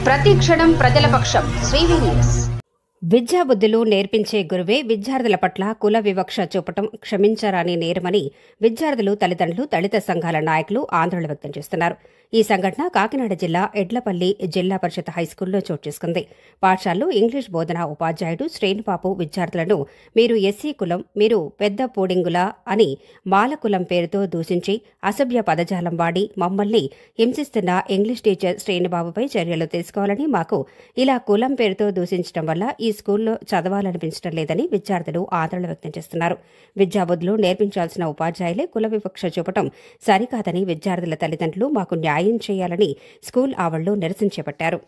ప్రతి క్షణం ప్రజల పక్షం శ్రీవీనియస్. విద్యాబుద్ధులు నేర్పించే గురువే విద్యార్థుల పట్ల కుల వివక్ష చూపటం క్షమించరాని నేరమని విద్యార్థులు, తల్లిదండ్రులు, దళిత సంఘాల నాయకులు ఆందోళన వ్యక్తం చేస్తున్నారు. ఈ సంఘటన కాకినాడ జిల్లా ఎడ్లపల్లి జిల్లా పరిషత్ హైస్కూల్లో చోటు చేసుకుంది. పాఠశాలలో ఇంగ్లీష్ బోధనా ఉపాధ్యాయుడు శ్రేణుబాబు విద్యార్థులను మీరు ఎస్సీ కులం, మీరు పెద్ద పోడింగులా అని మాల కులం పేరుతో దూషించి అసభ్య పదజాలం వాడి మమ్మల్ని హింసిస్తున్న ఇంగ్లీష్ టీచర్ శ్రేణుబాబుపై చర్యలు తీసుకోవాలని, మాకు ఇలా కులం పేరుతో దూషించడం వల్ల ఈ స్కూల్లో చదవాలనిపించడం లేదని విద్యార్థులు ఆందోళన వ్యక్తం చేస్తున్నారు. విద్యాబుద్ధులు నేర్పించాల్సిన ఉపాధ్యాయులే కుల వివక్ష చూపటం సరికాదని విద్యార్థుల తల్లిదండ్రులు మాకు న్యాయం చేయాలని స్కూల్ ఆవరణలో నిరసన చేపట్టారు.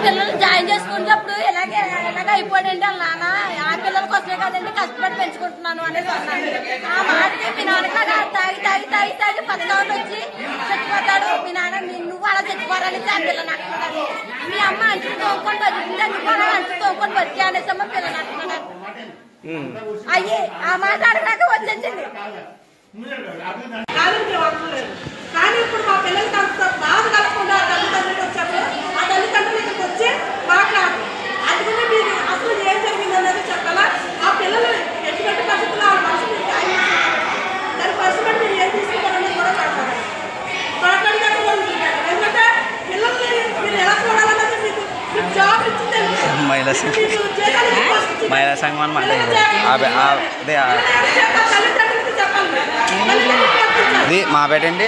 పిల్లలు జాయిన్ చేసుకునేటప్పుడు ఇలాగే అయిపోయాడండి వాళ్ళ నాన్న. ఆ పిల్లల కోసమే కదండి కష్టపడి పెంచుకుంటున్నాను అనేది అన్నాను. ఆ మాటకి మీ నాన్నగా తాగి తాగి తాగి తాగి పథకాలు వచ్చి చచ్చిపోతాడు. మీ నాన్న నువ్వు అలా చచ్చిపోవాలని ఆ పిల్లలు అంటున్నాడు. మీ అమ్మ అంచులు తోముకొని బతికింది, అంచులు తోముకొని బతికి అనేసి అమ్మ పిల్లలు అంటున్నాడు. అయ్యి ఆ మాట అడగాక వచ్చేసింది. కానీ ఇప్పుడు మా పిల్లలకి అంత బాధ కలగకుండా తల్లిదండ్రులు వచ్చారు. ఆ తల్లిదండ్రులు ఇక్కడికి వచ్చి మాట్లాడు అందుకనే మీరు అసలు ఏం జరిగింది అనేది చెప్పాలా. ఆ పిల్లలు ఎటువంటి పరిస్థితుల్లో ఆ మనసు దాని పరిస్థితి మీరు ఏం తీసుకోవాలనేది కూడా చెప్పాలి. మాట్లాడినట్టు కూడా ఉంటున్నారు. ఎందుకంటే పిల్లల్ని మీరు ఎలా చూడాలన్నది మీకు జాబ్ ఇచ్చి మహిళా సంఘం అనమాట. తల్లిదండ్రులకి చెప్పాలి. ఇది మా పేటండి.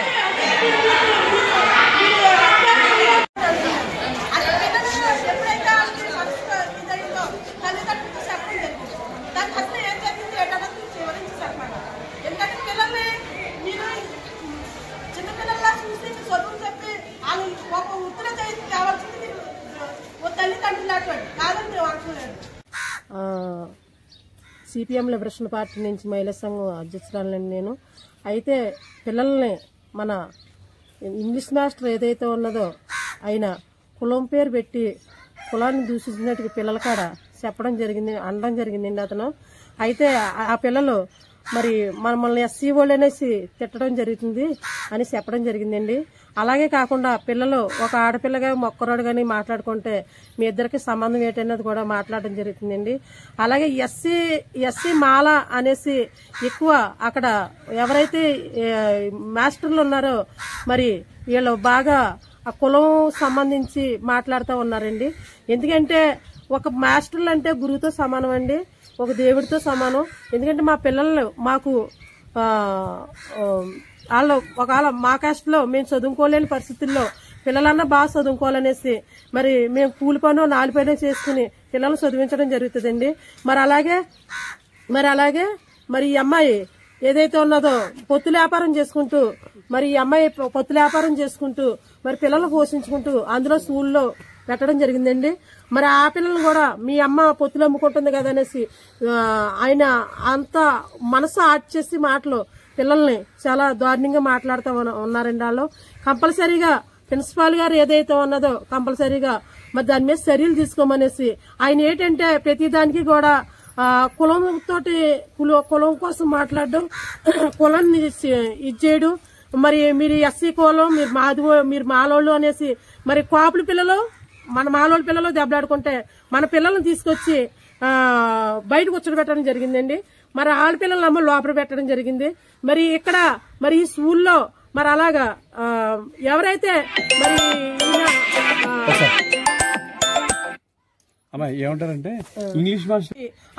చిన్నపిల్లల్లా చూసి చదువు చెప్పి వాళ్ళు ఒక ఉత్తర కావాల్సింది తల్లిదండ్రులు అటువంటి కాదని అనుకోలేదు. సిపిఎం లిబరేషన్ పార్టీ నుంచి మహిళా సంఘం అధ్యక్షురాలని నేను. అయితే పిల్లల్ని మన ఇంగ్లీష్ మాస్టర్ ఏదైతే ఉన్నదో ఆయన కులం పేరు పెట్టి కులాన్ని దూషించినట్టుగా పిల్లల కాడ చెప్పడం జరిగింది, అనడం జరిగిందండి అతను. అయితే ఆ పిల్లలు మరి మనల్ని ఎస్సీ వాళ్ళు అనేసి తిట్టడం జరుగుతుంది అని చెప్పడం జరిగిందండి. అలాగే కాకుండా పిల్లలు ఒక ఆడపిల్లగా మొక్కరోడు కానీ మాట్లాడుకుంటే మీ ఇద్దరికి సంబంధం ఏంటన్నది కూడా మాట్లాడడం జరుగుతుందండి. అలాగే ఎస్సీ మాల అనేసి ఎక్కువ అక్కడ ఎవరైతే మాస్టర్లు ఉన్నారో మరి వీళ్ళు బాగా ఆ కులం సంబంధించి మాట్లాడుతూ ఉన్నారండి. ఎందుకంటే ఒక మాస్టర్లు అంటే గురువుతో సమానం అండి, ఒక దేవుడితో సమానం. ఎందుకంటే మా పిల్లలు మాకు వాళ్ళు ఒకవేళ మా కాస్ట్లో మేము చదువుకోలేని పరిస్థితుల్లో పిల్లలన్నా బాగా చదువుకోవాలనేసి మరి మేము కూలి పనో నాలుగు పనో చేసుకుని పిల్లల్ని చదివించడం జరుగుతుందండి. మరి అలాగే మరి ఈ అమ్మాయి ఏదైతే ఉన్నదో పొత్తుల వ్యాపారం చేసుకుంటూ మరి ఈ అమ్మాయి పొత్తుల వ్యాపారం చేసుకుంటూ మరి పిల్లలు పోషించుకుంటూ అందులో స్కూల్లో పెట్టడం జరిగిందండి. మరి ఆ పిల్లలు కూడా మీ అమ్మ పొత్తులు అమ్ముకుంటుంది కదా అనేసి ఆయన అంత మనసు ఆర్ట్ చేసి మాటలు పిల్లల్ని చాలా దారుణంగా మాట్లాడుతూ ఉన్నారండి. వాళ్ళు కంపల్సరీగా ప్రిన్సిపాల్ గారు ఏదైతే ఉన్నదో కంపల్సరీగా మరి దాని మీద చర్యలు తీసుకోమనేసి ఆయన ఏంటంటే ప్రతిదానికి కూడా కులం కోసం మాట్లాడడం, కులాన్ని ఇచ్చేయడం, మరి మీరు ఎస్సీ కులం మీరు మాలోళ్ళు అనేసి మరి కాపుల పిల్లలు మన మాలోళ్ళ పిల్లలు దెబ్బలాడుకుంటే మన పిల్లల్ని తీసుకొచ్చి బయట కూర్చోబెట్టడం జరిగిందండి. మరి ఆడపిల్లలు అమ్మ లోపల పెట్టడం జరిగింది. మరి ఇక్కడ మరి ఈ స్కూల్లో మరి అలాగా ఎవరైతే మరి ఏమంటారంటే ఇంగ్లీష్ భాష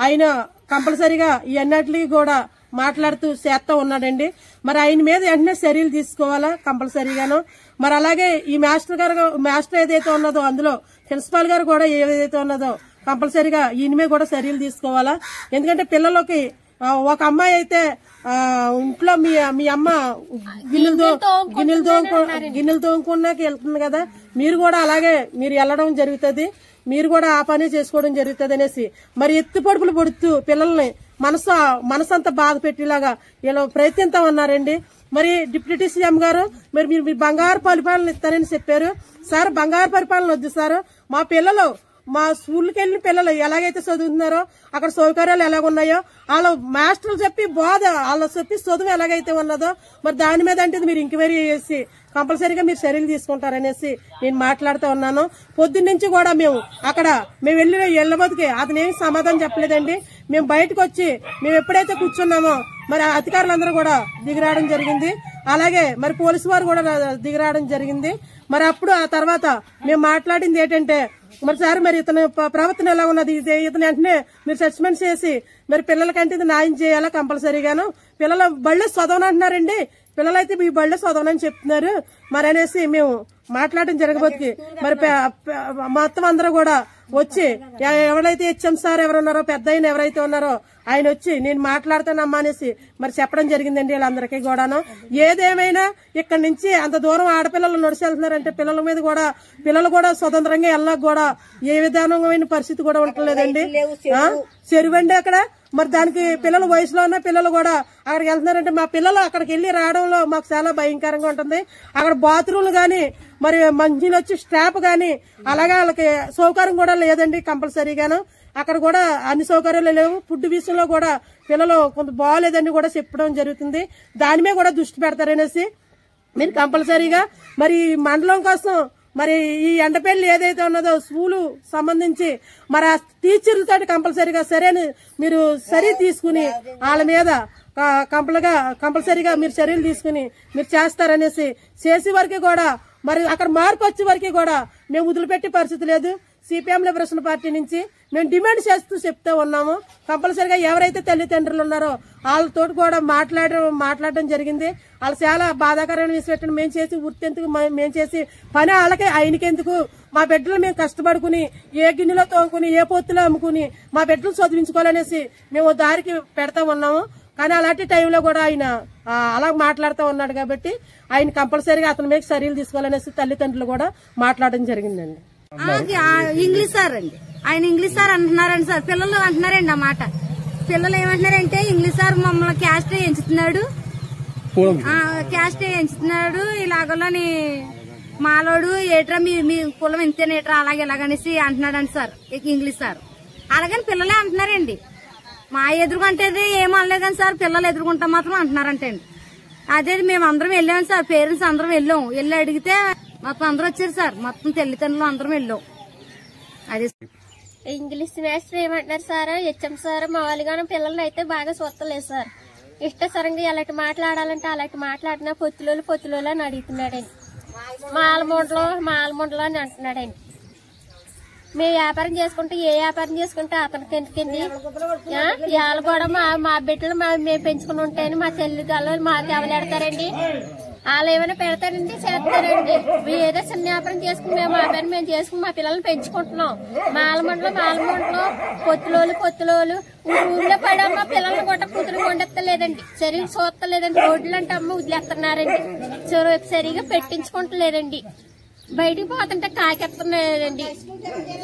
ఆయన కంపల్సరీగా ఈ అన్నిటికి కూడా మాట్లాడుతూ చేస్తా ఉన్నాడండి. మరి ఆయన మీద వెంటనే చర్యలు తీసుకోవాలా కంపల్సరీగాను. మరి అలాగే ఈ మాస్టర్ ఏదైతే ఉన్నదో అందులో ప్రిన్సిపాల్ గారు కూడా ఏదైతే ఉన్నదో కంపల్సరీగా ఈయన మీద కూడా చర్యలు తీసుకోవాలా. ఎందుకంటే పిల్లలకి ఒక అమ్మాయి అయితే ఇంట్లో మీ అమ్మ గిన్నెలు తోముకున్నాక వెళ్తుంది కదా, మీరు కూడా అలాగే మీరు వెళ్ళడం జరుగుతుంది, మీరు కూడా ఆ పని చేసుకోవడం జరుగుతుంది అనేసి మరి ఎత్తి పొడుపులు పొడుతూ పిల్లల్ని మనసంతా బాధ పెట్టేలాగా వీళ్ళు ప్రయత్నిస్తా ఉన్నారండి. మరి డిప్యూటీ సీఎం గారు మరి మీరు బంగారు పరిపాలన ఇస్తారని చెప్పారు. సార్ బంగారు పరిపాలన వద్దు సార్, మా పిల్లలు మా స్కూల్కి వెళ్ళిన పిల్లలు ఎలాగైతే చదువుతున్నారో అక్కడ సౌకర్యాలు ఎలాగున్నాయో వాళ్ళ మాస్టర్లు చెప్పి వాళ్ళు చెప్పి చదువు ఎలాగైతే ఉన్నదో మరి దాని మీద అంటే మీరు ఎంక్వైరీ చేసి కంపల్సరీగా మీరు చర్యలు తీసుకుంటారనేసి నేను మాట్లాడుతూ ఉన్నాను. పొద్దున్నుంచి కూడా మేము వెళ్ళబోతుకి అతను ఏమి సమాధానం చెప్పలేదండి. మేము బయటకు వచ్చి మేము ఎప్పుడైతే కూర్చున్నామో మరి అధికారులందరూ కూడా దిగిరావడం జరిగింది. అలాగే మరి పోలీసు వారు కూడా దిగిరావడం జరిగింది. మరి అప్పుడు ఆ తర్వాత మేము మాట్లాడింది ఏంటంటే మరి సార్ మరి ఇతను ప్రవర్తన ఎలా ఉన్నది, ఇతను వెంటనే మీరు సస్పెండ్ చేసి మరి పిల్లలకంటే ఇది న్యాయం చేయాలా కంపల్సరీగాను. పిల్లల బళ్ళే చదవనంటున్నారండి, పిల్లలైతే మీ బళ్ళే చదవనని చెప్తున్నారు మరి అనేసి మేము మాట్లాడడం జరగబోతుంది. మరి మొత్తం అందరూ కూడా వచ్చి ఎవరైతే హెచ్ఎం సార్ ఎవరున్నారో పెద్ద ఆయన ఎవరైతే ఉన్నారో ఆయన వచ్చి నేను మాట్లాడతానమ్మా అనేసి మరి చెప్పడం జరిగిందండి వీళ్ళందరికీ కూడాను. ఏదేమైనా ఇక్కడ నుంచి అంత దూరం ఆడపిల్లలు నడిచి వెళ్తున్నారంటే పిల్లలు కూడా స్వతంత్రంగా వెళ్ళక కూడా ఏ విధానమైన పరిస్థితి కూడా ఉండలేదండి. చెరువండి అక్కడ మరి దానికి పిల్లలు వయసులో ఉన్న పిల్లలు కూడా అక్కడికి వెళ్తున్నారంటే మా పిల్లలు అక్కడికి వెళ్లి రావడంలో మాకు చాలా భయంకరంగా ఉంటుంది. అక్కడ బాత్రూమ్లు గాని మరి మంచిలు వచ్చి స్టాప్ గాని అలాగే వాళ్ళకి సౌకర్యం కూడా లేదండి కంపల్సరీగాను. అక్కడ కూడా అన్ని సౌకర్యాలు లేవు. ఫుడ్ విషయంలో కూడా పిల్లలు కొంత బాగోలేదని కూడా చెప్పడం జరుగుతుంది. దాని మీద కూడా దృష్టి పెడతారనేసి మీరు కంపల్సరీగా మరి మండలం కోసం మరి ఈ ఎండపల్లి ఏదైతే ఉన్నదో స్కూలు సంబంధించి మరి ఆ టీచర్లతో కంపల్సరీగా మీరు చర్య తీసుకుని వాళ్ళ మీద కంపల్సరీగా మీరు చర్యలు తీసుకుని మీరు చేస్తారనేసి చేసే వరకు కూడా మరి అక్కడ మార్పు వచ్చే వరకు కూడా మేము వదిలిపెట్టే పరిస్థితి లేదు. సిపిఎం లిబరేషన్ పార్టీ నుంచి మేము డిమాండ్ చేస్తూ చెప్తూ ఉన్నాము. కంపల్సరీగా ఎవరైతే తల్లిదండ్రులు ఉన్నారో వాళ్ళతో కూడా మాట్లాడడం జరిగింది. వాళ్ళు చాలా బాధాకరమైన విషయం. మేము చేసి వృత్తెందుకు మేము చేసి పని వాళ్ళకే ఆయనకెందుకు, మా బిడ్డలు మేము కష్టపడుకుని ఏ గిన్నెలో తోముకుని ఏ పొత్తులో అమ్ముకుని మా బిడ్డలు చదివించుకోవాలనేసి మేము దారికి పెడతా ఉన్నాము. కానీ అలాంటి టైంలో కూడా ఆయన అలా మాట్లాడుతూ ఉన్నాడు కాబట్టి ఆయన కంపల్సరీగా అతని మీద చర్యలు తీసుకోవాలనేసి తల్లిదండ్రులు కూడా మాట్లాడడం జరిగిందండి. ఇంగ్లీష్ సార్ అండి, ఆయన ఇంగ్లీష్ సార్ అంటున్నారండి సార్. పిల్లలు అంటున్నారండి ఆ మాట. పిల్లలు ఏమంటున్నారంటే ఇంగ్లీష్ సార్ మమ్మల్ని క్యాస్ట్ ఎంచుతున్నాడు ఇలాగలోని మాలోడు ఏట్రా మీ కులం ఇంతేనేట్రా అలాగే ఎలాగనేసి అంటున్నాడండి సార్ ఇంగ్లీష్ సార్. అలాగని పిల్లలే అంటున్నారండి. మా ఎదురుకుంటేది ఏం అనలేదని సార్, పిల్లలు ఎదుర్కొంటా మాత్రం అంటున్నారంటే అండి. అదే మేము అందరం వెళ్ళాం సార్, పేరెంట్స్ అందరం వెళ్ళి అడిగితే మొత్తం అందరూ వచ్చారు సార్, మొత్తం తల్లిదండ్రులు అందరం వెళ్ళాం. అదే ఇంగ్లీష్ మాస్టర్ ఏమంటున్నారు సార్, హెచ్ఎం సార్ మామూలుగానే పిల్లల్ని అయితే బాగా చూస్తలేదు సార్. ఇష్టసరంగా ఎలాంటి మాట్లాడాలంటే అలాంటి మాట్లాడినా పొత్తులోలు అని అడుగుతున్నాడండి. మాలముండలో అని అంటున్నాడండి. మేము వ్యాపారం చేసుకుంటే ఏ వ్యాపారం చేసుకుంటే అతనికి ఎందుకండి? వాళ్ళు కూడా మా బిడ్డలు మేము పెంచుకుని ఉంటాయని మా చెల్లిగాళ్ళు మాకు ఎవరెడతారండి? వాళ్ళు ఏమైనా పెడతారండి, చేస్తారండి. మేము ఏదో చిన్న వ్యాపారం చేసుకుని మేము ఆ పని మేము చేసుకుని మా పిల్లల్ని పెంచుకుంటున్నాం. మాలమండలో పొత్తులోలు ఊళ్ళో పడమ్మ పిల్లల్ని కూడా కూతురు వండెత్తలేదండి, సరిగ్గా చూస్తలేదండి. రోడ్లు అంటే అమ్మ వదిలేస్తున్నారండి, సరిగా పెట్టించుకుంటలేదండి. బయటికి పోతుంటే కాకెత్తలేదండి.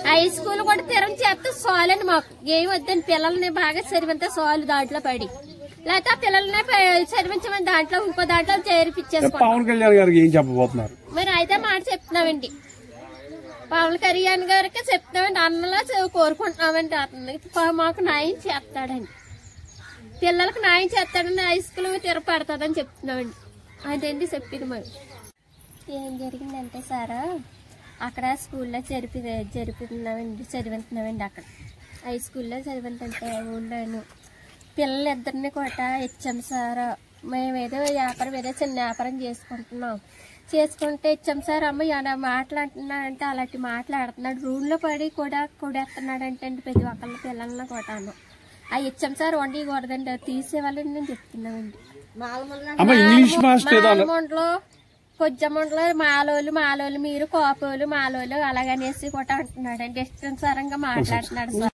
హై స్కూల్ కూడా తిరం చేస్తే సాలండి, మాకు ఏం వద్దండి. పిల్లల్ని బాగా చదివితే సాలు దాంట్లో పడి, లేకపోతే ఆ పిల్లల్ని చదివించమని దాంట్లో ఇంకో దాంట్లో చేర్పించేసుకోండి. పవన్ కళ్యాణ్ గారికి ఏం చెప్పబోతున్నారు? మరి అయితే మాట చెప్తున్నామండి, పవన్ కళ్యాణ్ గారికి చెప్తామండి. అన్నలా కోరుకుంటున్నామండి. అతనికి మాకు న్యాయం చేస్తాడండి, పిల్లలకు న్యాయం చేస్తాడండి. హై స్కూల్ తిరపడుతుందని చెప్తున్నామండి. అదేంటి చెప్పింది. మరి ఏం జరిగిందంటే సార్, అక్కడ స్కూల్లో చదివిస్తున్నామండి. అక్కడ హై స్కూల్లో చదివిందంటే ఊళ్ళోను పిల్లలిద్దరిని కూడా ఇచ్చాం సార్. మేమేదో వ్యాపారం ఏదో చిన్న వ్యాపారం చేసుకుంటే ఇచ్చాం సార్. అమ్మ మాట్లాడుతున్నాడంటే అలాంటి మాట్లాడుతున్నాడు, రూమ్లో పడి కూడా కొడేస్తున్నాడంటే అండి ప్రతి ఒక్కళ్ళ పిల్లల్ని కొట్టాను. అవి ఇచ్చాం సార్, వండకూడదండి, తీసేవాళ్ళని నేను చెప్తున్నామండి. మాలమండలో కొజ్జమండలో మాలోలు మీరు కోపోలు మాలోలు అలాగనేసి కూడా అంటున్నాడండి. ఇష్టం సరంగా మాట్లాడుతున్నాడు సార్.